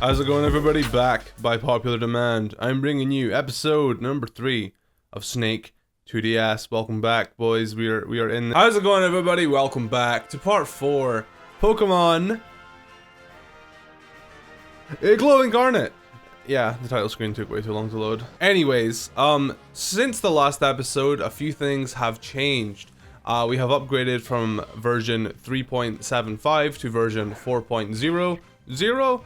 How's it going, everybody? Back by popular demand, I'm bringing you episode number 3 of Snake 2DS. Welcome back, boys. We are in. How's it going, everybody? Welcome back to part 4, Pokemon Glowing Garnet. Yeah, the title screen took way too long to load. Anyways, since the last episode, a few things have changed. We have upgraded from version 3.75 to version 4.00.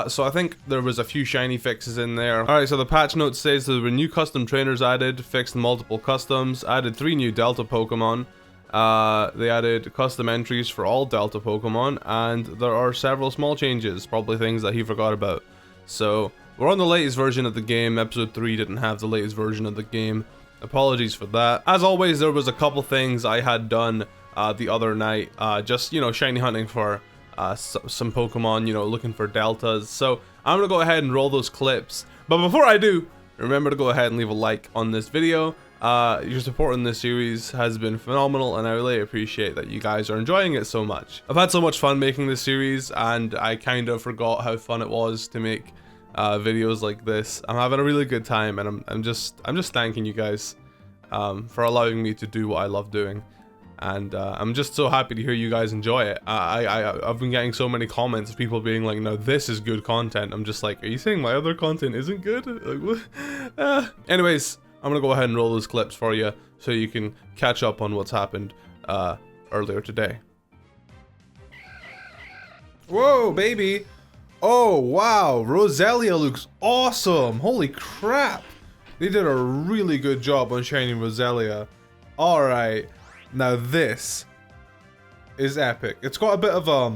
So I think there was a few shiny fixes in there. Alright, so the patch note says there were new custom trainers added, fixed multiple customs, added 3 new Delta Pokemon. They added custom entries for all Delta Pokemon, and there are several small changes, probably things that he forgot about. So, we're on the latest version of the game. Episode 3 didn't have the latest version of the game. Apologies for that. As always, there was a couple things I had done the other night, just, you know, shiny hunting for some Pokemon, you know, looking for deltas. So I'm gonna go ahead and roll those clips, but before I do, remember to go ahead and leave a like on this video. Your support in this series has been phenomenal, and I really appreciate that you guys are enjoying it so much. I've had so much fun making this series, and I kind of forgot how fun it was to make videos like this. I'm having a really good time, and I'm just thanking you guys for allowing me to do what I love doing. And I'm just so happy to hear you guys enjoy it. I've been getting so many comments of people being like, no, this is good content. I'm just like, are you saying my other content isn't good? Like, what? Anyways, I'm gonna go ahead and roll those clips for you so you can catch up on what's happened earlier today. Whoa, baby. Oh, wow. Roselia looks awesome. Holy crap. They did a really good job on shiny Roselia. All right. Now this is epic. It's got a bit of a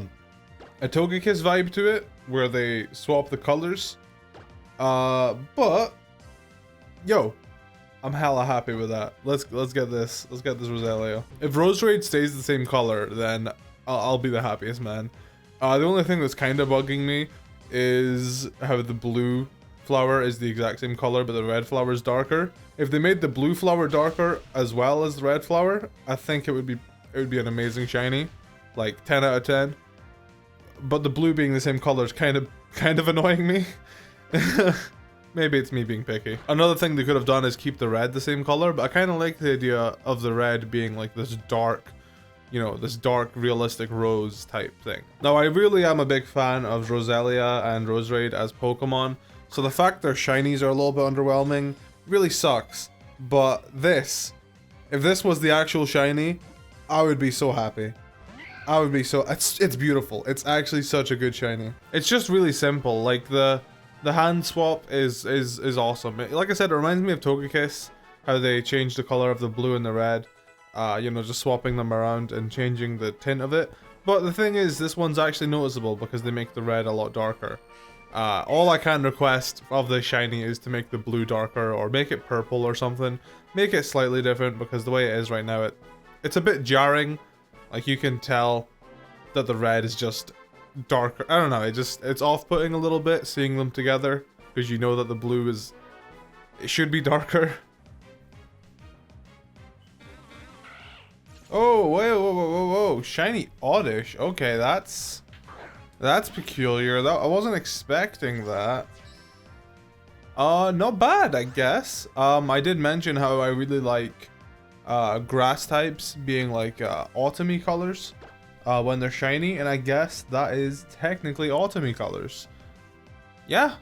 Togekiss vibe to it, where they swap the colors. But yo, I'm hella happy with that. Let's get this. Let's get this Roselia. If Roserade stays the same color, then I'll be the happiest man. The only thing that's kind of bugging me is how the blue flower is the exact same color, but the red flower is darker. If they made the blue flower darker as well as the red flower, I think it would be an amazing shiny, like 10 out of 10. But the blue being the same color is kind of annoying me. Maybe it's me being picky. Another thing they could have done is keep the red the same color, but I kind of like the idea of the red being like this dark, you know, this dark realistic rose type thing. Now, I really am a big fan of Roselia and Roserade as Pokemon. So the fact their shinies are a little bit underwhelming really sucks. But this, if this was the actual shiny, I would be so happy. I would be so, it's beautiful. It's actually such a good shiny. It's just really simple. Like the hand swap is awesome. Like I said, it reminds me of Togekiss, how they changed the color of the blue and the red. You know, just swapping them around and changing the tint of it. But the thing is, this one's actually noticeable because they make the red a lot darker. All I can request of this shiny is to make the blue darker, or make it purple or something. Make it slightly different, because the way it is right now, it's a bit jarring. Like, you can tell that the red is just darker. I don't know, it's off-putting a little bit seeing them together, because you know that the blue it should be darker. Oh, whoa, shiny Oddish. Okay, that's peculiar. I wasn't expecting that. Not bad, I guess. I did mention how I really like grass types being like autumny colors when they're shiny, and I guess that is technically autumny colors. Yeah,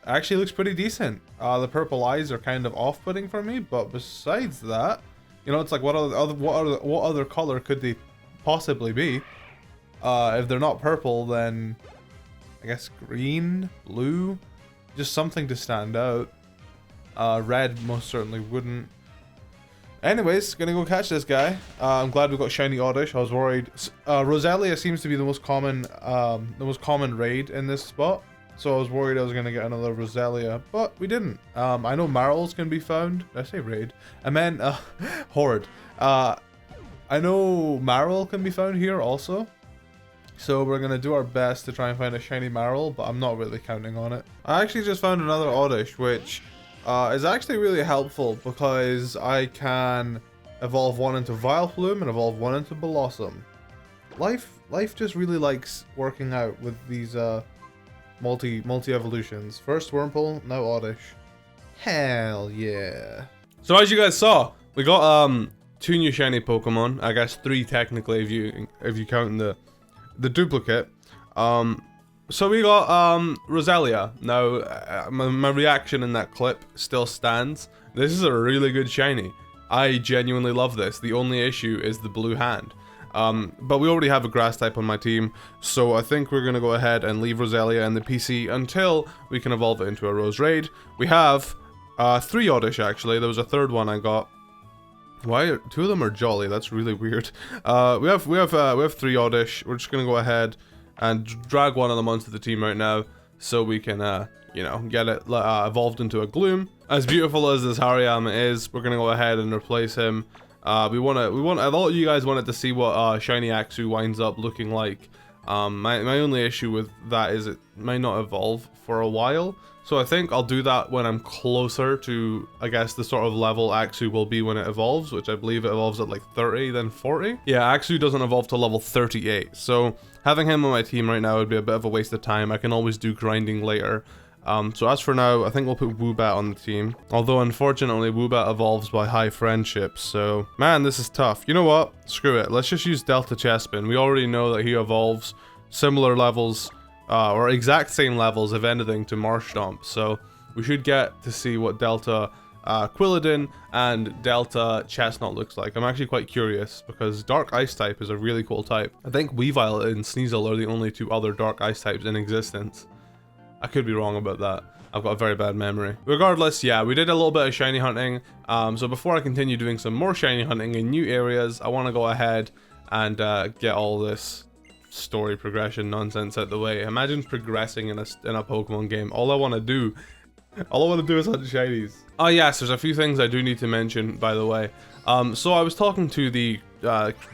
actually looks pretty decent. The purple eyes are kind of off-putting for me, but besides that, you know, it's like what other color could they possibly be? If they're not purple, then I guess green, blue, just something to stand out. Red most certainly wouldn't. Anyways, gonna go catch this guy. I'm glad we got shiny Oddish. I was worried. Roselia seems to be the most common raid in this spot, so I was worried I was gonna get another Roselia, but we didn't. I know Marils can be found. Did I say raid? I meant horde. I know Maril can be found here also. So we're going to do our best to try and find a shiny Maril, but I'm not really counting on it. I actually just found another Oddish, which is actually really helpful because I can evolve one into Vileplume and evolve one into Blossom. Life just really likes working out with these multi evolutions. First Wurmple, now Oddish. Hell yeah. So as you guys saw, we got 2 new shiny Pokemon. I guess 3 technically if you count the duplicate. So we got Roselia. Now my reaction in that clip still stands. This is a really good shiny. I genuinely love this. The only issue is the blue hand. But we already have a grass type on my team, so I think we're gonna go ahead and leave Roselia in the PC until we can evolve it into a Rose Raid. We have 3 Oddish actually. There was a 3rd one I got. Why 2 of them are Jolly? That's really weird. We have 3 Oddish. We're just gonna go ahead and drag one of them onto the team right now, so we can you know, get it evolved into a Gloom. As beautiful as this Hariyama is, we're gonna go ahead and replace him. We want. A lot of you guys wanted to see what shiny Axu winds up looking like. My only issue with that is it might not evolve for a while. So I think I'll do that when I'm closer to, I guess, the sort of level Axu will be when it evolves, which I believe it evolves at like 30, then 40. Yeah, Axu doesn't evolve to level 38. So having him on my team right now would be a bit of a waste of time. I can always do grinding later. So as for now, I think we'll put Woobat on the team. Although, unfortunately, Woobat evolves by high friendship, so... Man, this is tough. You know what? Screw it. Let's just use Delta Chespin. We already know that he evolves similar levels, or exact same levels, if anything, to Marshtomp. So we should get to see what Delta Quilladin and Delta Chestnut looks like. I'm actually quite curious, because Dark Ice type is a really cool type. I think Weavile and Sneasel are the only 2 other Dark Ice types in existence. I could be wrong about that. I've got a very bad memory. Regardless, yeah, we did a little bit of shiny hunting. So before I continue doing some more shiny hunting in new areas, I want to go ahead and get all this story progression nonsense out the way. Imagine progressing in a Pokemon game. All I want to do is hunt shinies. Oh yes, there's a few things I do need to mention, by the way. So I was talking to the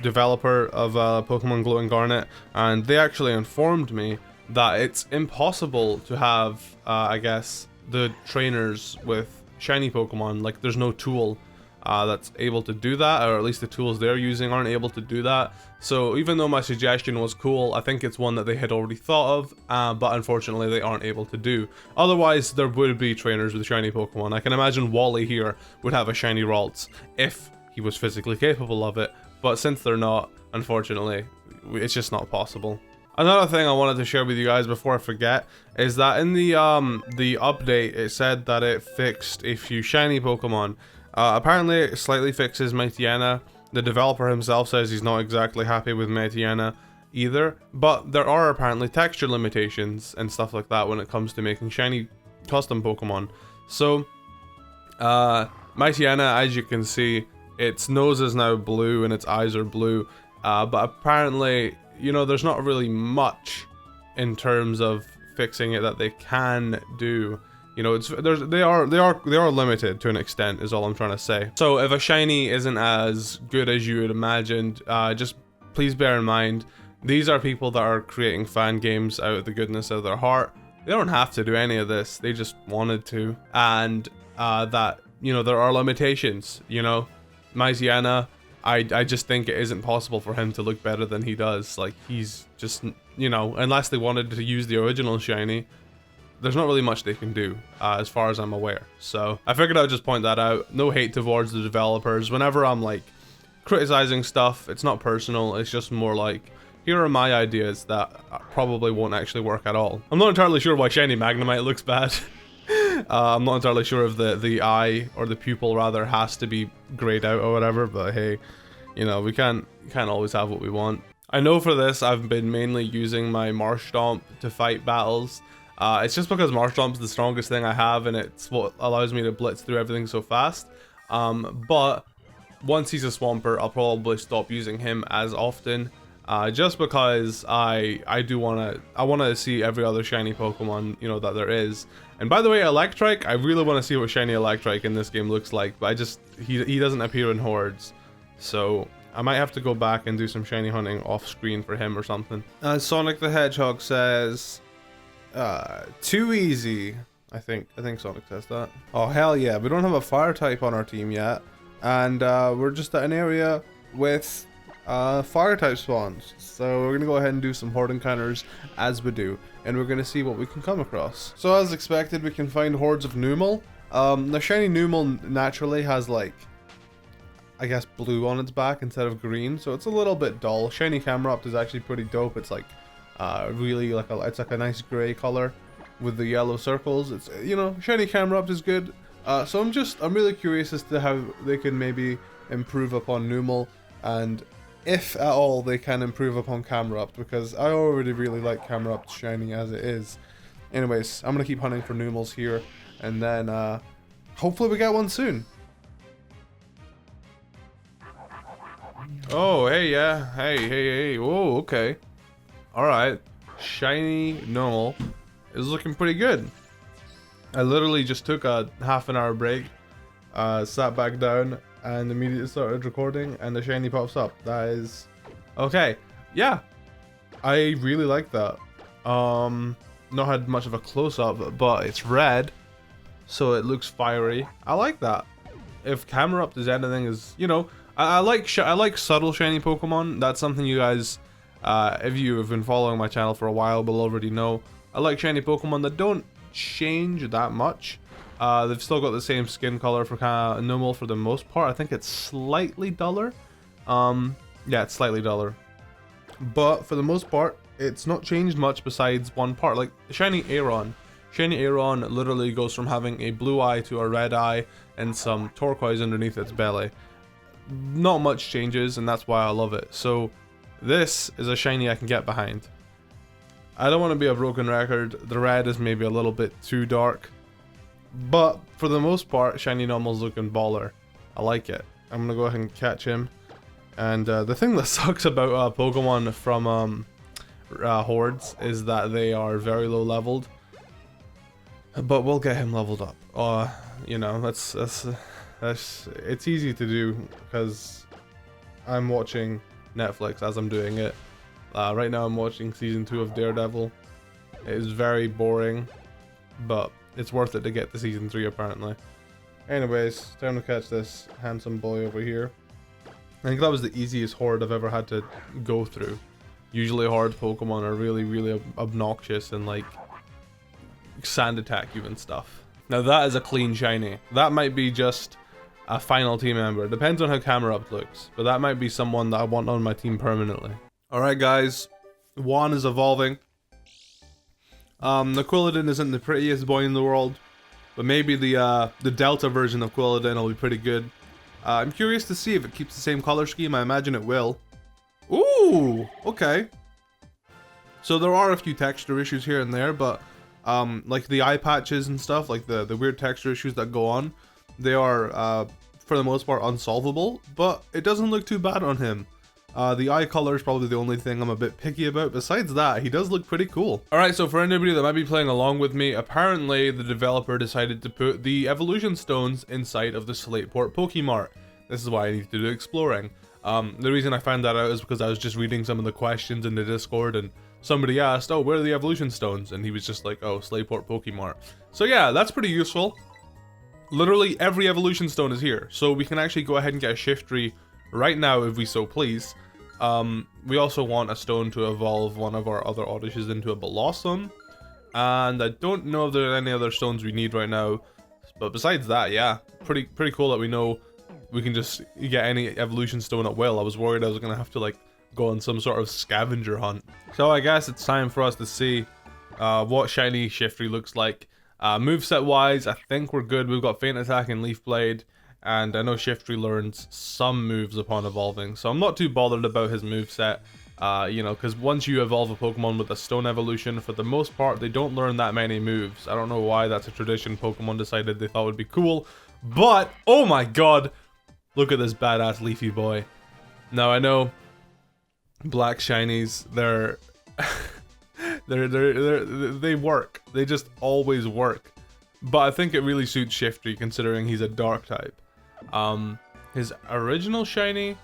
developer of Pokemon Glow and Garnet, and they actually informed me that it's impossible to have, I guess, the trainers with shiny Pokemon. Like, there's no tool that's able to do that, or at least the tools they're using aren't able to do that. So even though my suggestion was cool, I think it's one that they had already thought of, but unfortunately they aren't able to do. Otherwise, there would be trainers with shiny Pokemon. I can imagine Wally here would have a shiny Ralts if he was physically capable of it, but since they're not, unfortunately, it's just not possible. Another thing I wanted to share with you guys before I forget is that in the update, it said that it fixed a few shiny Pokemon. Apparently it slightly fixes Mightyena. The developer himself says he's not exactly happy with Mightyena either, but there are apparently texture limitations and stuff like that when it comes to making shiny custom Pokemon. So Mightyena, as you can see, its nose is now blue and its eyes are blue, but apparently, you know, there's not really much in terms of fixing it that they can do. You know, they are limited to an extent, is all I'm trying to say. So if a shiny isn't as good as you had imagined, just please bear in mind, these are people that are creating fan games out of the goodness of their heart. They don't have to do any of this, they just wanted to. And that, you know, there are limitations, you know. Mightyena, I just think it isn't possible for him to look better than he does. Like, he's just, you know, unless they wanted to use the original shiny, there's not really much they can do, as far as I'm aware. So I figured I'd just point that out. No hate towards the developers. Whenever I'm like criticizing stuff, it's not personal, it's just more like, here are my ideas that probably won't actually work at all. I'm not entirely sure why shiny Magnemite looks bad. I'm not entirely sure if the eye, or the pupil rather, has to be grayed out or whatever, but hey, you know, we can't always have what we want. I know for this I've been mainly using my Marshtomp to fight battles. It's just because Marshtomp's the strongest thing I have, and it's what allows me to blitz through everything so fast. But once he's a Swampert, I'll probably stop using him as often. Just because I want to see every other shiny Pokemon, you know, that there is. And by the way, Electrike, I really want to see what shiny Electrike in this game looks like, but he doesn't appear in hordes, so I might have to go back and do some shiny hunting off screen for him or something. Sonic the Hedgehog says, too easy. I think Sonic says that. Oh hell yeah, we don't have a fire type on our team yet, and we're just at an area with fire type spawns. So we're gonna go ahead and do some horde encounters as we do, and we're gonna see what we can come across. So as expected, we can find hordes of Numel. The shiny Numel naturally has like, I guess, blue on its back instead of green, so it's a little bit dull. Shiny Camerupt is actually pretty dope. It's like really like it's like a nice gray color with the yellow circles. It's, you know, shiny Camerupt is good. So I'm really curious as to how they can maybe improve upon Numel, and if at all they can improve upon Camerupt, because I already really like Camerupt shiny as it is. Anyways, I'm gonna keep hunting for Numels here, and then hopefully we get one soon. Oh, hey, yeah, hey, whoa, okay, all right, shiny Numel is looking pretty good. I literally just took a half-an-hour break, sat back down, and immediately started recording, and the shiny pops up. That is okay. Yeah, I really like that. Not had much of a close-up, but it's red, so it looks fiery. I like that. If Camerupt is anything, is, you know, I like subtle shiny Pokemon. That's something you guys, if you have been following my channel for a while, will already know. I like shiny Pokemon that don't change that much. They've still got the same skin color for kind of Numel for the most part. I think it's slightly duller. Yeah, it's slightly duller, but for the most part it's not changed much besides one part. Like shiny Aron literally goes from having a blue eye to a red eye and some turquoise underneath its belly. Not much changes, and that's why I love it. So this is a shiny I can get behind. I don't want to be a broken record. The red is maybe a little bit too dark, but for the most part, shiny Numel's looking baller. I like it. I'm gonna go ahead and catch him. And the thing that sucks about Pokemon from hordes is that they are very low leveled. But we'll get him leveled up. You know, that's it's easy to do because I'm watching Netflix as I'm doing it. Right now I'm watching season 2 of Daredevil. It is very boring, but it's worth it to get to season 3 apparently. Anyways, time to catch this handsome boy over here. I think that was the easiest horde I've ever had to go through. Usually horde Pokemon are really obnoxious and like sand attack you and stuff. Now that is a clean shiny. That might be just a final team member. Depends on how Camerupt looks, but that might be someone that I want on my team permanently. Alright guys, Juan is evolving. The Quilladin isn't the prettiest boy in the world, but maybe the Delta version of Quilladin will be pretty good. I'm curious to see if it keeps the same color scheme. I imagine it will. Ooh, okay. So there are a few texture issues here and there, but like the eye patches and stuff, like the weird texture issues that go on, they are for the most part unsolvable, but it doesn't look too bad on him. The eye color is probably the only thing I'm a bit picky about. Besides that, he does look pretty cool. Alright, so for anybody that might be playing along with me, apparently the developer decided to put the evolution stones inside of the Slateport Pokemart. This is why I need to do exploring. The reason I found that out is because I was just reading some of the questions in the Discord, and somebody asked, oh, where are the evolution stones? And he was just like, oh, Slateport Pokemart. So yeah, that's pretty useful. Literally every evolution stone is here, so we can actually go ahead and get a Shiftry right now if we so please. We also want a stone to evolve one of our other Odysseys into a Blossom, and I don't know if there are any other stones we need right now, but besides that, yeah, pretty cool that we know we can just get any evolution stone at will. I was worried I was gonna have to like go on some sort of scavenger hunt. So I guess it's time for us to see what shiny Shiftry looks like. Moveset wise, I think we're good. We've got Faint Attack and Leaf Blade, and I know Shiftry learns some moves upon evolving, so I'm not too bothered about his moveset. You know, because once you evolve a Pokemon with a stone evolution, for the most part, they don't learn that many moves. I don't know why that's a tradition Pokemon decided they thought would be cool, but oh my god, look at this badass leafy boy. Now I know black shinies, they work. They just always work. But I think it really suits Shiftry considering he's a dark type. His original shiny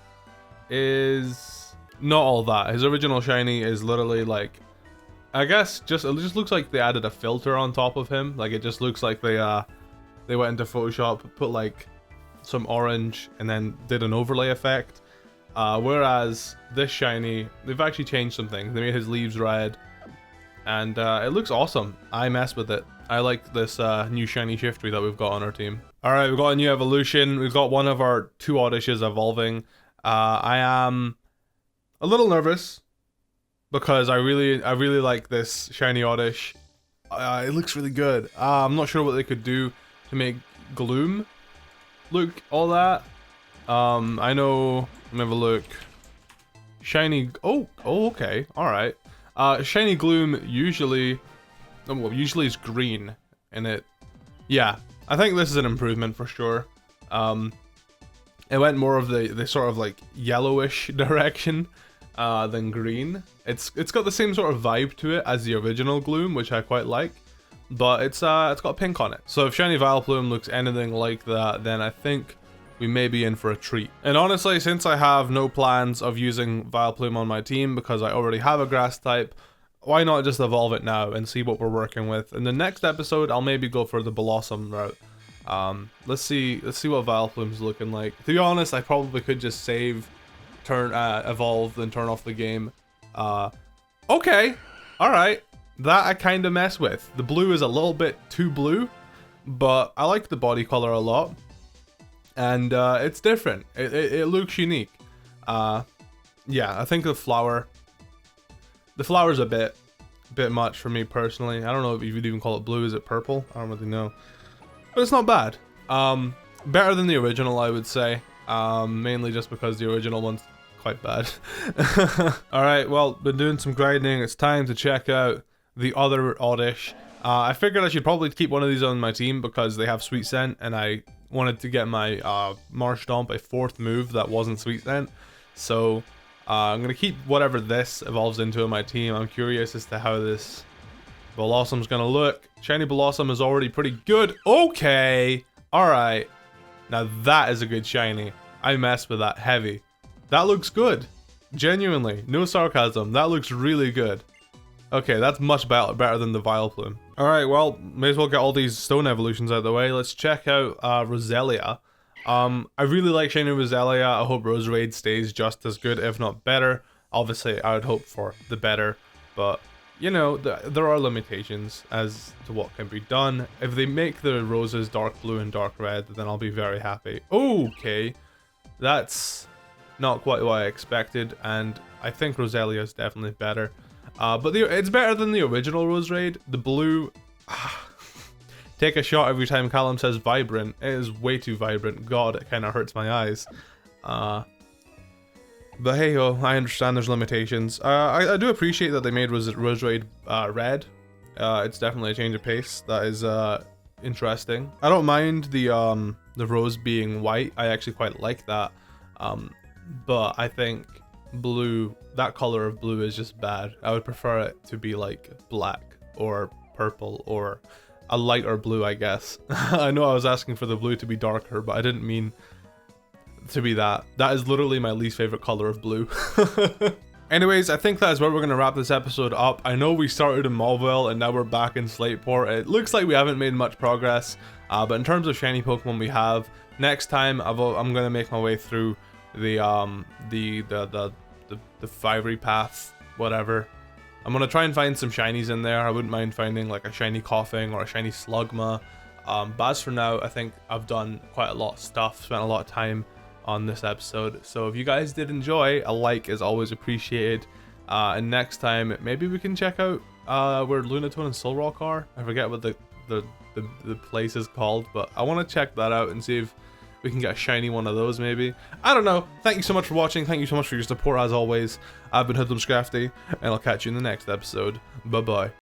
is not all that. His original shiny is literally like, I guess it just looks like they added a filter on top of him. Like it just looks like they went into Photoshop, put like some orange and then did an overlay effect. Whereas this shiny, they've actually changed some things. They made his leaves red, and it looks awesome. I mess with it. I like this new shiny Shiftry that we've got on our team. Alright, we've got a new evolution. We've got one of our 2 Oddishes evolving. I am a little nervous because I really like this shiny Oddish. It looks really good. I'm not sure what they could do to make Gloom look all that. I know. Let me have a look. Shiny. Oh, okay. All right. Shiny Gloom usually is green in it. Yeah, I think this is an improvement for sure. It went more of the sort of like yellowish direction than green. It's got the same sort of vibe to it as the original Gloom, which I quite like, but it's got pink on it. So if shiny Vileplume looks anything like that, then I think we may be in for a treat. And honestly, since I have no plans of using Vileplume on my team because I already have a grass type, why not just evolve it now and see what we're working with? In the next episode, I'll maybe go for the Blossom route. Let's see what Vileplume's looking like. To be honest, I probably could just save, evolve, then turn off the game. Okay, all right. That I kind of mess with. The blue is a little bit too blue, but I like the body color a lot. And it's different. It looks unique. Yeah, I think the flower's a bit much for me personally. I don't know if you'd even call it blue. Is it purple? I don't really know. But it's not bad. Better than the original, I would say. Mainly just because the original one's quite bad. Alright, well, been doing some grinding. It's time to check out the other Oddish. I figured I should probably keep one of these on my team because they have Sweet Scent, and I wanted to get my Marshtomp a 4th move that wasn't Sweet Scent. So I'm gonna keep whatever this evolves into on my team. I'm curious as to how this Blossom's gonna look. Shiny Blossom is already pretty good. Okay, alright. Now that is a good shiny. I messed with that heavy. That looks good. Genuinely, no sarcasm. That looks really good. Okay, that's much better than the Vileplume. Alright, well, may as well get all these stone evolutions out of the way. Let's check out Roselia. I really like shiny Roselia. I hope Roserade stays just as good, if not better. Obviously, I would hope for the better, but you know, there are limitations as to what can be done. If they make the roses dark blue and dark red, then I'll be very happy. Okay, that's not quite what I expected, and I think Roselia is definitely better. But it's better than the original Roserade. The blue... Take a shot every time Callum says vibrant. It is way too vibrant. God, it kind of hurts my eyes. But hey ho, I understand there's limitations. I do appreciate that they made Roserade red. It's definitely a change of pace. That is interesting. I don't mind the rose being white. I actually quite like that. But I think blue, that color of blue is just bad. I would prefer it to be like black or purple or a lighter blue, I guess. I know I was asking for the blue to be darker, but I didn't mean to be that. That is literally my least favorite color of blue. Anyways, I think that is where we're going to wrap this episode up. I know we started in Mauville and now we're back in Slateport. It looks like we haven't made much progress, but in terms of shiny Pokemon we have, next time I'm going to make my way through the Fivery Path, whatever. I'm going to try and find some shinies in there. I wouldn't mind finding like a shiny Coughing or a shiny Slugma. But as for now, I think I've done quite a lot of stuff, spent a lot of time on this episode. So if you guys did enjoy, a like is always appreciated. And next time, maybe we can check out where Lunatone and Solrock are. I forget what the place is called, but I want to check that out and see if we can get a shiny one of those maybe. I don't know. Thank you so much for watching. Thank you so much for your support as always. I've been HoodlumScrafty, and I'll catch you in the next episode. Bye bye.